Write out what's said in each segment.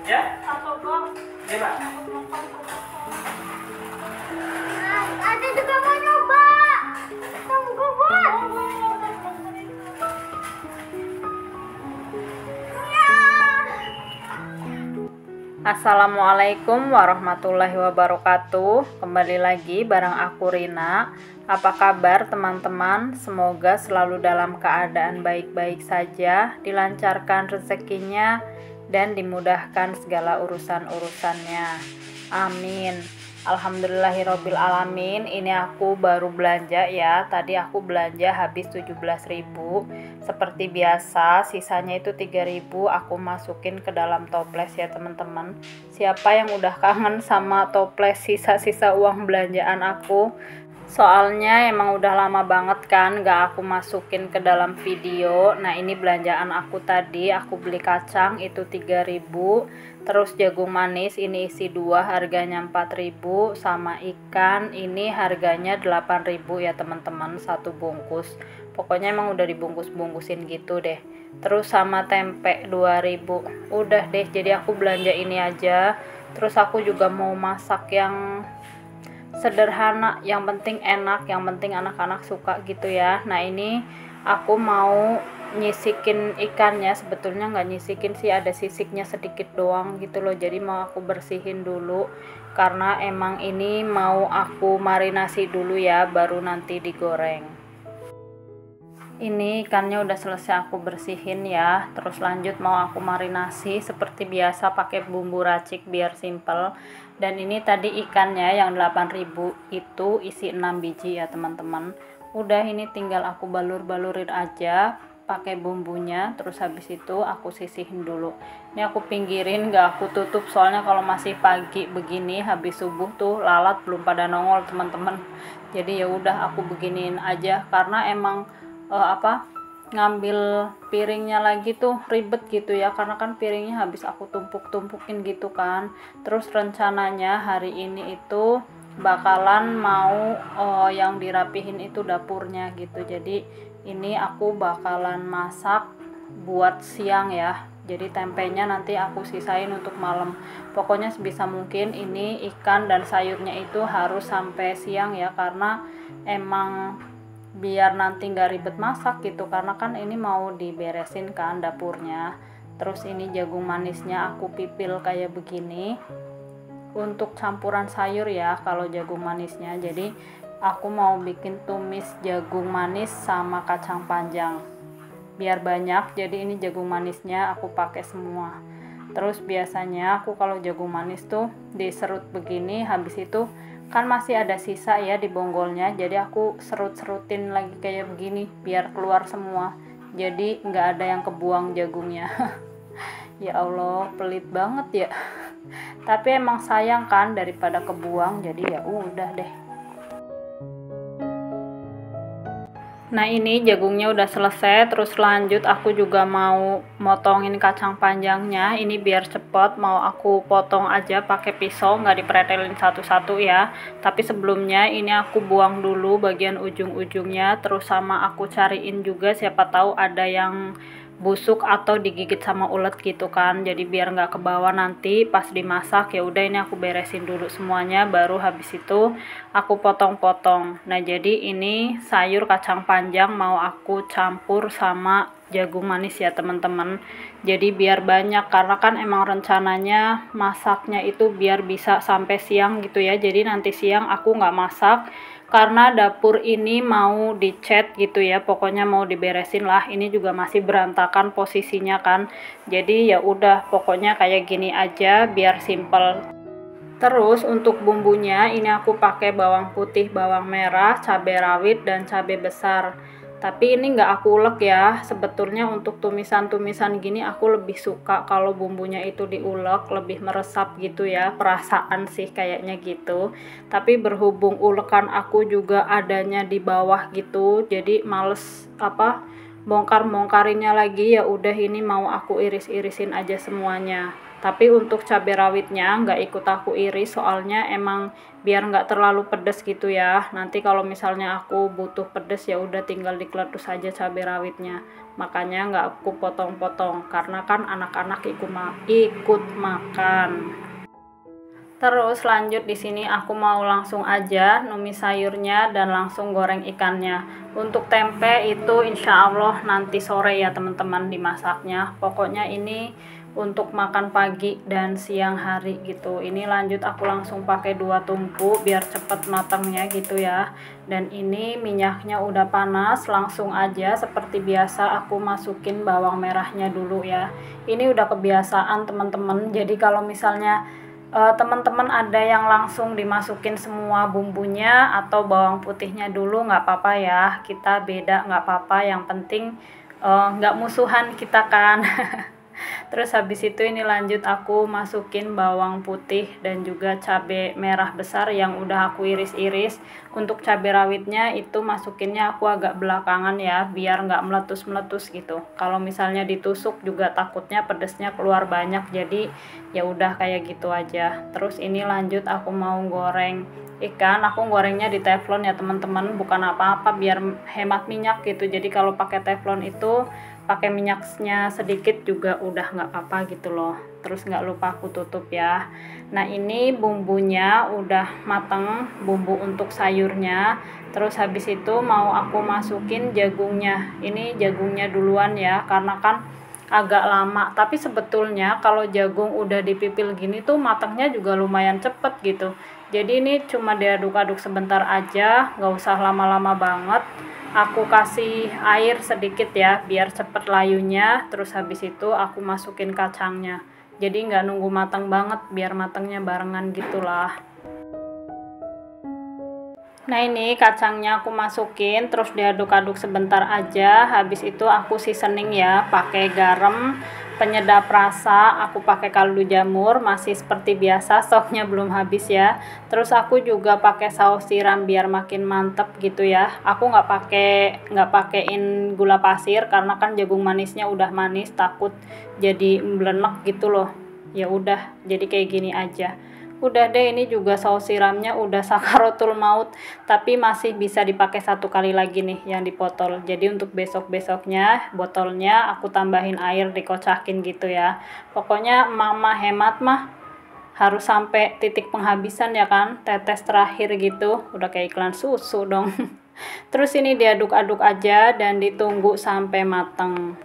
Ya? Satu dong. Ya, Pak. Ada juga mau nyoba. Tunggu, Bun. Assalamualaikum warahmatullahi wabarakatuh. Kembali lagi bareng aku Rina. Apa kabar teman-teman? Semoga selalu dalam keadaan baik-baik saja, dilancarkan rezekinya dan dimudahkan segala urusan-urusannya. Amin. Alhamdulillahirabbil alamin. Ini aku baru belanja ya. Tadi aku belanja habis 17.000. Seperti biasa, sisanya itu 3.000 aku masukin ke dalam toples ya teman-teman. Siapa yang udah kangen sama toples sisa-sisa uang belanjaan aku? Soalnya emang udah lama banget kan gak aku masukin ke dalam video. Nah ini belanjaan aku tadi, aku beli kacang itu 3.000, terus jagung manis ini isi 2 harganya 4.000, sama ikan ini harganya 8.000 ya teman-teman, satu bungkus. Pokoknya emang udah dibungkus-bungkusin gitu deh. Terus sama tempe 2.000. Udah deh, jadi aku belanja ini aja. Terus aku juga mau masak yang sederhana, yang penting enak, yang penting anak-anak suka gitu ya. Nah ini aku mau nyisikin ikannya, sebetulnya nggak nyisikin sih, ada sisiknya sedikit doang gitu loh. Jadi mau aku bersihin dulu karena emang ini mau aku marinasi dulu ya, baru nanti digoreng. Ini ikannya udah selesai aku bersihin ya. Terus lanjut mau aku marinasi seperti biasa pakai bumbu racik biar simple. Dan ini tadi ikannya yang 8.000 itu isi 6 biji ya teman-teman. Udah ini tinggal aku balur-balurin aja pakai bumbunya. Terus habis itu aku sisihin dulu. Ini aku pinggirin, gak aku tutup soalnya kalau masih pagi begini habis subuh tuh lalat belum pada nongol teman-teman. Jadi ya udah aku beginiin aja karena emang ngambil piringnya lagi tuh ribet gitu ya, karena kan piringnya habis aku tumpuk-tumpukin gitu kan. Terus rencananya hari ini itu bakalan mau yang dirapihin itu dapurnya gitu. Jadi ini aku bakalan masak buat siang ya. Jadi tempenya nanti aku sisain untuk malam. Pokoknya sebisa mungkin ini ikan dan sayurnya itu harus sampai siang ya, karena emang biar nanti nggak ribet masak gitu, karena kan ini mau diberesin kan dapurnya. Terus ini jagung manisnya aku pipil kayak begini untuk campuran sayur ya kalau jagung manisnya. Jadi aku mau bikin tumis jagung manis sama kacang panjang biar banyak, jadi ini jagung manisnya aku pakai semua. Terus biasanya aku kalau jagung manis tuh diserut begini, habis itu kan masih ada sisa ya di bonggolnya, jadi aku serut-serutin lagi kayak begini biar keluar semua, jadi nggak ada yang kebuang jagungnya. Ya Allah, pelit banget ya. Tapi emang sayang kan daripada kebuang, jadi ya udah deh. Nah ini jagungnya udah selesai. Terus lanjut aku juga mau motongin kacang panjangnya. Ini biar cepet, mau aku potong aja pakai pisau, nggak dipretelin satu-satu ya. Tapi sebelumnya ini aku buang dulu bagian ujung-ujungnya. Terus sama aku cariin juga, siapa tahu ada yang busuk atau digigit sama ulet gitu kan. Jadi biar nggak kebawa nanti pas dimasak. Ya udah ini aku beresin dulu semuanya, baru habis itu aku potong-potong. Nah jadi ini sayur kacang panjang mau aku campur sama jagung manis ya teman-teman. Jadi biar banyak, karena kan emang rencananya masaknya itu biar bisa sampai siang gitu ya. Jadi nanti siang aku nggak masak karena dapur ini mau dicat gitu ya, pokoknya mau diberesin lah. Ini juga masih berantakan posisinya kan, jadi ya udah pokoknya kayak gini aja biar simple. Terus untuk bumbunya ini aku pakai bawang putih, bawang merah, cabai rawit, dan cabai besar. Tapi ini nggak aku ulek ya. Sebetulnya untuk tumisan-tumisan gini aku lebih suka kalau bumbunya itu diulek, lebih meresap gitu ya. Perasaan sih kayaknya gitu. Tapi berhubung ulekan aku juga adanya di bawah gitu, jadi males bongkar-bongkarinnya lagi. Ya udah ini mau aku iris-irisin aja semuanya. Tapi untuk cabai rawitnya nggak ikut aku iris, soalnya emang biar nggak terlalu pedes gitu ya. Nanti kalau misalnya aku butuh pedes ya udah tinggal dikeletus aja cabai rawitnya. Makanya nggak aku potong-potong karena kan anak-anak ikut makan. Terus lanjut di sini aku mau langsung aja numis sayurnya dan langsung goreng ikannya. Untuk tempe itu insya Allah nanti sore ya teman-teman dimasaknya. Pokoknya ini untuk makan pagi dan siang hari gitu. Ini lanjut aku langsung pakai 2 tungku biar cepet matangnya gitu ya. Dan ini minyaknya udah panas, langsung aja seperti biasa aku masukin bawang merahnya dulu ya. Ini udah kebiasaan teman-teman. Jadi kalau misalnya teman-teman ada yang langsung dimasukin semua bumbunya atau bawang putihnya dulu nggak apa-apa ya, kita beda nggak apa-apa, yang penting nggak musuhan kita kan. Terus habis itu ini lanjut aku masukin bawang putih dan juga cabai merah besar yang udah aku iris-iris. Untuk cabai rawitnya itu masukinnya aku agak belakangan ya, biar nggak meletus-meletus gitu. Kalau misalnya ditusuk juga takutnya pedesnya keluar banyak, jadi ya udah kayak gitu aja. Terus ini lanjut aku mau goreng ikan. Aku gorengnya di teflon ya teman-teman, bukan apa-apa, biar hemat minyak gitu. Jadi kalau pakai teflon itu pakai minyaknya sedikit juga udah nggak apa-apa gitu loh. Terus nggak lupa aku tutup ya. Nah ini bumbunya udah mateng, bumbu untuk sayurnya. Terus habis itu mau aku masukin jagungnya. Ini jagungnya duluan ya, karena kan agak lama. Tapi sebetulnya kalau jagung udah dipipil gini tuh matangnya juga lumayan cepet gitu. Jadi ini cuma diaduk-aduk sebentar aja, nggak usah lama-lama banget. Aku kasih air sedikit ya biar cepet layunya. Terus habis itu aku masukin kacangnya, jadi nggak nunggu matang banget, biar matangnya barengan gitulah. Nah ini kacangnya aku masukin, terus diaduk-aduk sebentar aja. Habis itu aku seasoning ya, pakai garam, penyedap rasa, aku pakai kaldu jamur, masih seperti biasa, stoknya belum habis ya. Terus aku juga pakai saus tiram biar makin mantep gitu ya. Aku nggak pakein gula pasir karena kan jagung manisnya udah manis, takut jadi mblenek gitu loh. Ya udah, jadi kayak gini aja. Udah deh, ini juga saus siramnya udah sakaratul maut, tapi masih bisa dipakai 1 kali lagi nih yang dipotol. Jadi untuk besok-besoknya botolnya aku tambahin air, dikocakin gitu ya. Pokoknya mama hemat mah harus sampai titik penghabisan ya kan, tetes terakhir gitu. Udah kayak iklan susu dong. Terus ini diaduk-aduk aja dan ditunggu sampai mateng.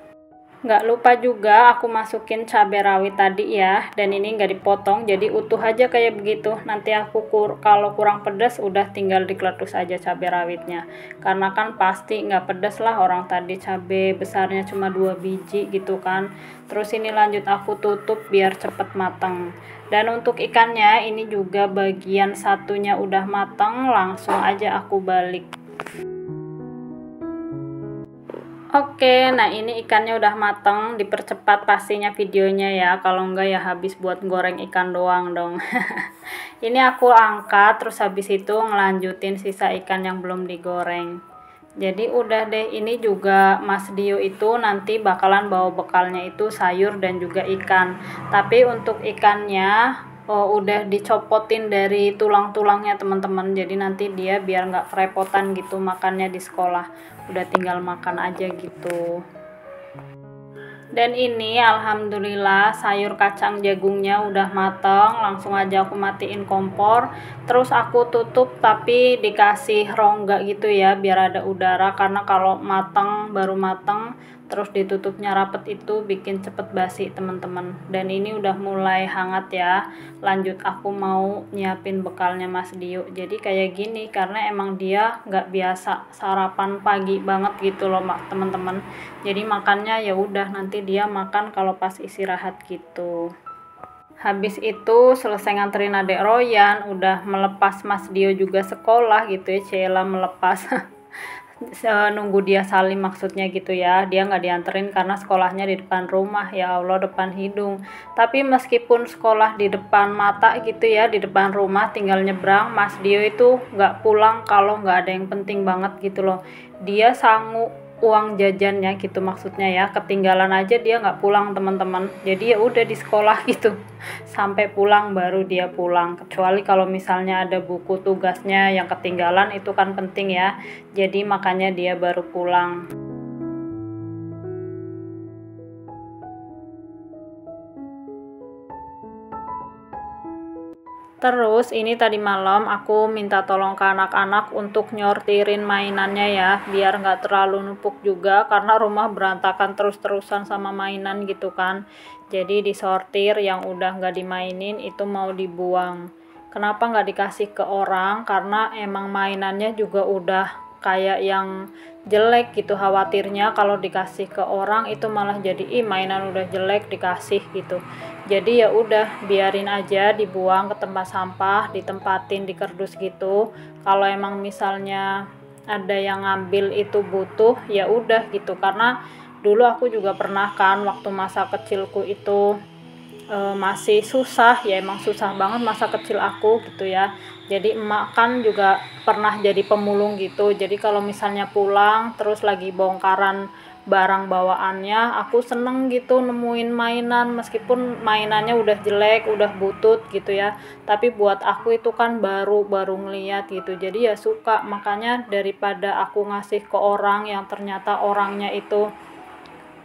Nggak lupa juga aku masukin cabai rawit tadi ya, dan ini nggak dipotong, jadi utuh aja kayak begitu. Nanti aku kalau kurang pedas udah tinggal dikeletus aja cabai rawitnya, karena kan pasti nggak pedas lah, orang tadi cabai besarnya cuma 2 biji gitu kan. Terus ini lanjut aku tutup biar cepet matang. Dan untuk ikannya ini juga bagian satunya udah matang, langsung aja aku balik. Oke, nah ini ikannya udah mateng, dipercepat pastinya videonya ya, kalau enggak ya habis buat goreng ikan doang dong. Ini aku angkat, terus habis itu ngelanjutin sisa ikan yang belum digoreng. Jadi udah deh, ini juga Mas Dio itu nanti bakalan bawa bekalnya itu sayur dan juga ikan. Tapi untuk ikannya udah dicopotin dari tulang-tulangnya teman-teman, jadi nanti dia biar nggak kerepotan gitu makannya di sekolah, udah tinggal makan aja gitu. Dan ini alhamdulillah sayur kacang jagungnya udah mateng, langsung aja aku matiin kompor, terus aku tutup tapi dikasih rongga gitu ya biar ada udara, karena kalau baru mateng terus ditutupnya rapet itu bikin cepet basi teman-teman. Dan ini udah mulai hangat ya, lanjut aku mau nyiapin bekalnya Mas Dio. Jadi kayak gini karena emang dia nggak biasa sarapan pagi banget gitu loh teman-teman, jadi makannya ya udah nanti dia makan kalau pas istirahat gitu. Habis itu selesai nganterin adek Royan, udah melepas Mas Dio juga sekolah gitu ya, Cela melepas. Nunggu dia salim maksudnya gitu ya, dia nggak dianterin karena sekolahnya di depan rumah, ya Allah depan hidung. Tapi meskipun sekolah di depan mata gitu ya, di depan rumah tinggal nyebrang, Mas Dio itu nggak pulang kalau nggak ada yang penting banget gitu loh. Dia sanggup uang jajannya gitu, maksudnya ya ketinggalan aja dia nggak pulang teman-teman. Jadi ya udah di sekolah gitu sampai pulang baru dia pulang, kecuali kalau misalnya ada buku tugasnya yang ketinggalan, itu kan penting ya, jadi makanya dia baru pulang. Terus ini tadi malam aku minta tolong ke anak-anak untuk nyortirin mainannya ya, biar nggak terlalu numpuk juga karena rumah berantakan terus-terusan sama mainan gitu kan. Jadi disortir, yang udah nggak dimainin itu mau dibuang. Kenapa nggak dikasih ke orang? Karena emang mainannya juga udah kayak yang jelek gitu, khawatirnya kalau dikasih ke orang itu malah jadi mainan udah jelek dikasih gitu. Jadi ya udah biarin aja, dibuang ke tempat sampah, ditempatin di kardus gitu. Kalau emang misalnya ada yang ngambil itu butuh, ya udah gitu. Karena dulu aku juga pernah kan waktu masa kecilku itu masih susah ya, emang susah banget masa kecil aku gitu ya. Jadi emak kan juga pernah jadi pemulung gitu, jadi kalau misalnya pulang terus lagi bongkaran barang bawaannya, aku seneng gitu nemuin mainan, meskipun mainannya udah jelek, udah butut gitu ya, tapi buat aku itu kan baru ngeliat gitu, jadi ya suka. Makanya daripada aku ngasih ke orang yang ternyata orangnya itu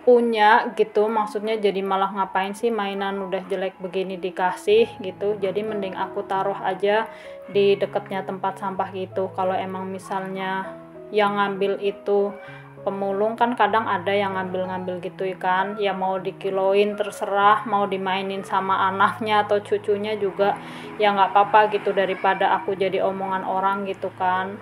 punya gitu, maksudnya jadi malah ngapain sih mainan udah jelek begini dikasih gitu, jadi mending aku taruh aja di dekatnya tempat sampah gitu. Kalau emang misalnya yang ngambil itu pemulung, kan kadang ada yang ngambil gitu kan ya, mau dikiloin terserah, mau dimainin sama anaknya atau cucunya juga ya nggak apa-apa gitu, daripada aku jadi omongan orang gitu kan.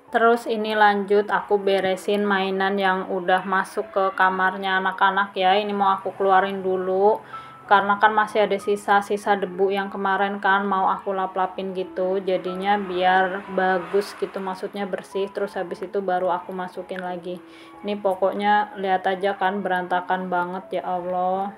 Terus ini lanjut aku beresin mainan yang udah masuk ke kamarnya anak-anak ya. Ini mau aku keluarin dulu karena kan masih ada sisa-sisa debu yang kemarin kan mau aku lap-lapin gitu. Jadinya biar bagus gitu, maksudnya bersih. Terus habis itu baru aku masukin lagi. Ini pokoknya lihat aja kan berantakan banget, ya Allah.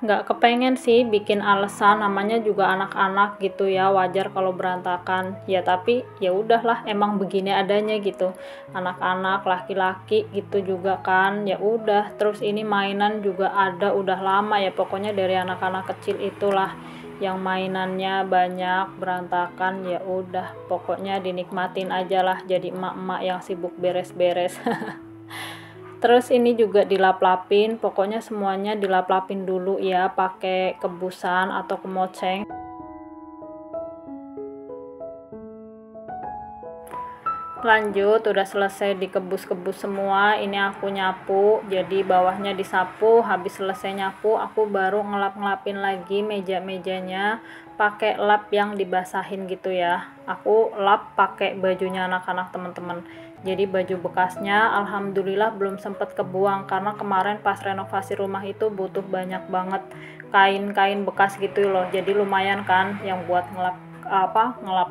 Nggak kepengen sih bikin alasan, namanya juga anak-anak gitu ya, wajar kalau berantakan ya, tapi ya udahlah, emang begini adanya gitu, anak-anak laki-laki gitu juga kan, ya udah. Terus ini mainan juga ada udah lama ya, pokoknya dari anak-anak kecil itulah yang mainannya banyak berantakan, ya udah pokoknya dinikmatin aja lah jadi emak-emak yang sibuk beres-beres. Terus ini juga dilap-lapin, pokoknya semuanya dilap-lapin dulu ya pakai kebusan atau kemoceng. Lanjut, udah selesai dikebus-kebus semua, ini aku nyapu, jadi bawahnya disapu. Habis selesai nyapu aku baru ngelap-ngelapin lagi meja-mejanya pakai lap yang dibasahin gitu ya. Aku lap pakai bajunya anak-anak teman-teman, jadi baju bekasnya alhamdulillah belum sempet kebuang, karena kemarin pas renovasi rumah itu butuh banyak banget kain-kain bekas gitu loh, jadi lumayan kan yang buat ngelap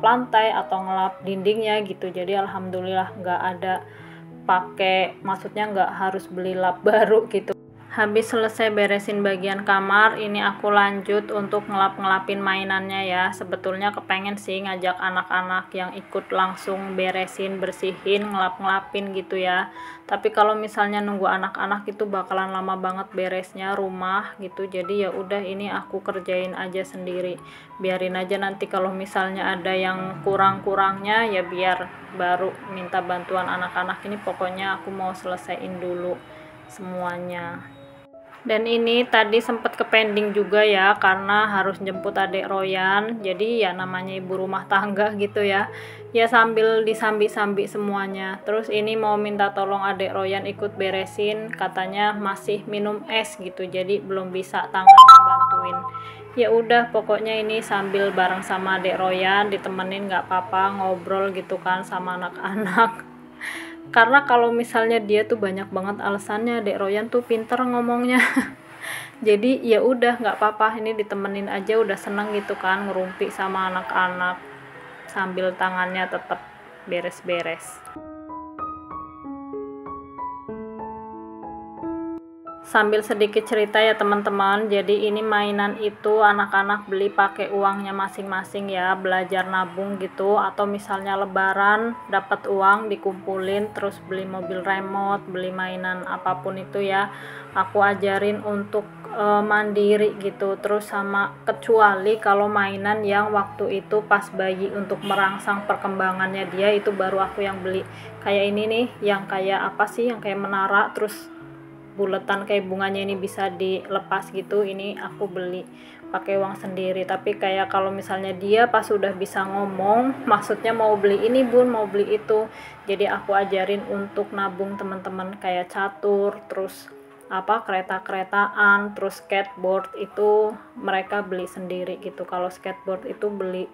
lantai atau ngelap dindingnya gitu. Jadi alhamdulillah nggak ada pakai, maksudnya nggak harus beli lap baru gitu. Habis selesai beresin bagian kamar, ini aku lanjut untuk ngelap-ngelapin mainannya ya. Sebetulnya kepengen sih ngajak anak-anak yang ikut langsung beresin, bersihin, ngelap-ngelapin gitu ya. Tapi kalau misalnya nunggu anak-anak itu bakalan lama banget beresnya rumah gitu. Jadi ya udah, ini aku kerjain aja sendiri. Biarin aja, nanti kalau misalnya ada yang kurang-kurangnya ya biar baru minta bantuan anak-anak. Ini pokoknya aku mau selesaiin dulu semuanya. Dan ini tadi sempat ke pending juga ya, karena harus jemput adik Royan, jadi ya namanya ibu rumah tangga gitu ya, ya sambil disambi-sambi semuanya. Terus ini mau minta tolong adik Royan ikut beresin, katanya masih minum es gitu, jadi belum bisa tangannya bantuin. Ya udah pokoknya ini sambil bareng sama adik Royan, ditemenin nggak apa-apa, ngobrol gitu kan sama anak-anak. Karena kalau misalnya dia tuh banyak banget alasannya, Dek Royan tuh pinter ngomongnya. Jadi ya udah nggak apa-apa, ini ditemenin aja udah seneng gitu kan, ngerumpi sama anak-anak sambil tangannya tetap beres-beres. Sambil sedikit cerita ya teman-teman, jadi ini mainan itu anak-anak beli pakai uangnya masing-masing ya, belajar nabung gitu, atau misalnya lebaran dapat uang dikumpulin terus beli mobil remote, beli mainan apapun itu ya, aku ajarin untuk mandiri gitu. Terus sama kecuali kalau mainan yang waktu itu pas bayi untuk merangsang perkembangannya dia, itu baru aku yang beli. Kayak ini nih, yang kayak apa sih, yang kayak menara terus buletan kayak bunganya ini bisa dilepas gitu, ini aku beli pakai uang sendiri. Tapi kayak kalau misalnya dia pas sudah bisa ngomong, maksudnya mau beli ini bun, mau beli itu, jadi aku ajarin untuk nabung teman-teman, kayak catur, terus apa kereta-keretaan, terus skateboard itu mereka beli sendiri gitu. Kalau skateboard itu beli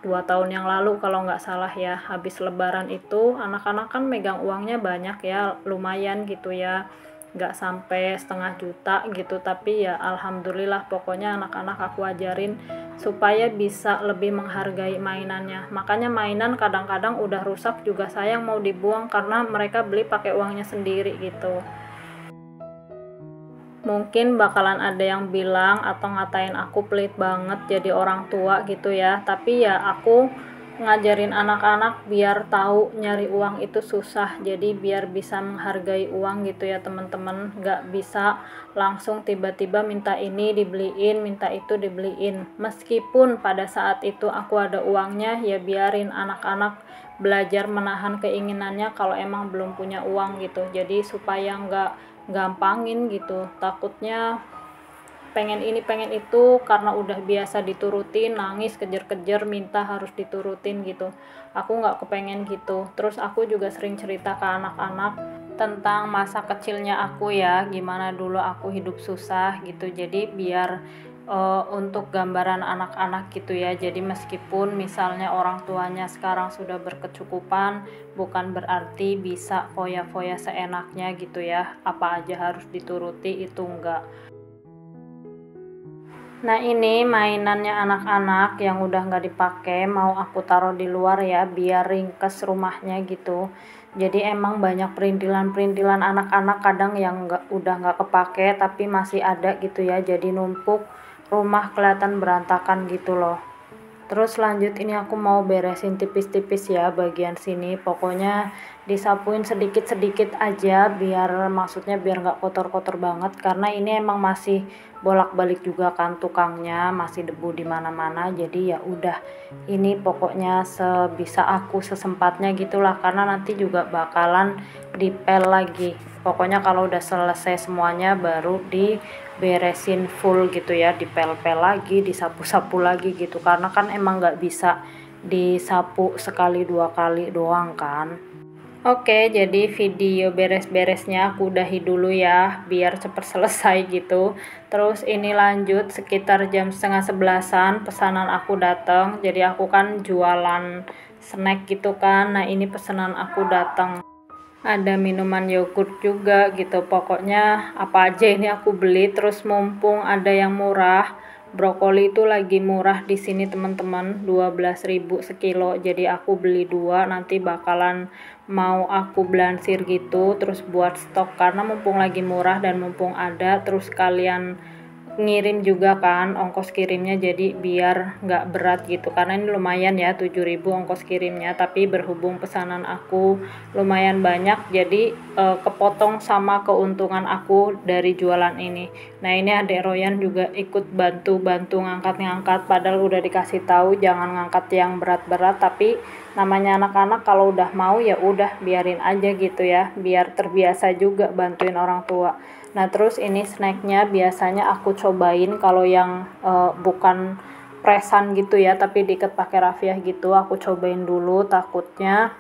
2 tahun yang lalu kalau nggak salah ya, habis lebaran itu anak-anak kan megang uangnya banyak ya, lumayan gitu ya, nggak sampai setengah juta gitu, tapi ya alhamdulillah, pokoknya anak-anak aku ajarin supaya bisa lebih menghargai mainannya. Makanya mainan kadang-kadang udah rusak juga sayang mau dibuang karena mereka beli pakai uangnya sendiri gitu. Mungkin bakalan ada yang bilang atau ngatain aku pelit banget jadi orang tua gitu ya, tapi ya aku ngajarin anak-anak biar tahu nyari uang itu susah, jadi biar bisa menghargai uang gitu ya teman-teman. Nggak bisa langsung tiba-tiba minta ini dibeliin, minta itu dibeliin. Meskipun pada saat itu aku ada uangnya, ya biarin anak-anak belajar menahan keinginannya kalau emang belum punya uang gitu. Jadi supaya nggak gampangin gitu, takutnya pengen ini pengen itu karena udah biasa diturutin, nangis kejer-kejer minta harus diturutin gitu. Aku nggak kepengen gitu. Terus aku juga sering cerita ke anak-anak tentang masa kecilnya aku ya, gimana dulu aku hidup susah gitu. Jadi biar untuk gambaran anak-anak gitu ya. Jadi meskipun misalnya orang tuanya sekarang sudah berkecukupan, bukan berarti bisa foya-foya seenaknya gitu ya, apa aja harus dituruti, itu enggak. Nah ini mainannya anak-anak yang udah nggak dipakai, mau aku taruh di luar ya biar ringkes rumahnya gitu. Jadi emang banyak perintilan-perintilan anak-anak kadang yang udah nggak kepake tapi masih ada gitu ya, jadi numpuk, rumah kelihatan berantakan gitu loh. Terus lanjut, ini aku mau beresin tipis-tipis ya bagian sini, pokoknya disapuin sedikit-sedikit aja biar maksudnya biar nggak kotor-kotor banget, karena ini emang masih bolak-balik juga kan tukangnya, masih debu di mana-mana. Jadi ya udah, ini pokoknya sebisa aku sesempatnya gitulah, karena nanti juga bakalan dipel lagi. Pokoknya kalau udah selesai semuanya baru diberesin full gitu ya, dipel-pel lagi, disapu-sapu lagi gitu, karena kan emang nggak bisa disapu sekali 2 kali doang kan. Oke, jadi video beres-beresnya aku udahi dulu ya, biar cepet selesai gitu. Terus ini lanjut sekitar jam setengah 11-an, pesanan aku datang. Jadi aku kan jualan snack gitu kan. Nah ini pesanan aku datang. Ada minuman yogurt juga gitu. Pokoknya apa aja ini aku beli. Terus mumpung ada yang murah, brokoli itu lagi murah di sini teman-teman, 12.000 sekilo. Jadi aku beli 2, nanti bakalan mau aku blansir gitu, terus buat stok karena mumpung lagi murah dan mumpung ada, terus kalian ngirim juga kan ongkos kirimnya, jadi biar nggak berat gitu, karena ini lumayan ya 7.000 ongkos kirimnya, tapi berhubung pesanan aku lumayan banyak jadi kepotong sama keuntungan aku dari jualan ini. Nah ini adek Royan juga ikut bantu ngangkat-ngangkat, padahal udah dikasih tahu jangan ngangkat yang berat-berat, tapi namanya anak-anak kalau udah mau ya udah biarin aja gitu ya, biar terbiasa juga bantuin orang tua. Nah terus ini snacknya biasanya aku cobain kalau yang bukan presan gitu ya, tapi diikat pakai rafiah gitu, aku cobain dulu, takutnya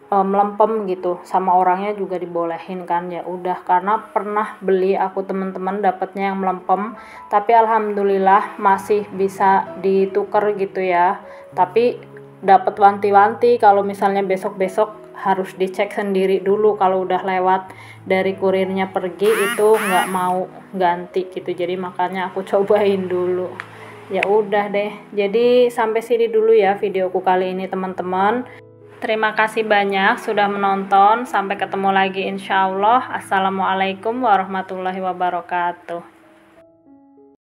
melempem gitu, sama orangnya juga dibolehin kan. Ya udah, karena pernah beli aku teman-teman dapatnya yang melempem, tapi alhamdulillah masih bisa ditukar gitu ya, tapi dapat wanti-wanti kalau misalnya besok-besok harus dicek sendiri dulu, kalau udah lewat dari kurirnya pergi itu nggak mau ganti gitu. Jadi makanya aku cobain dulu. Ya udah deh, jadi sampai sini dulu ya videoku kali ini teman-teman. Terima kasih banyak sudah menonton. Sampai ketemu lagi insya Allah. Assalamualaikum warahmatullahi wabarakatuh.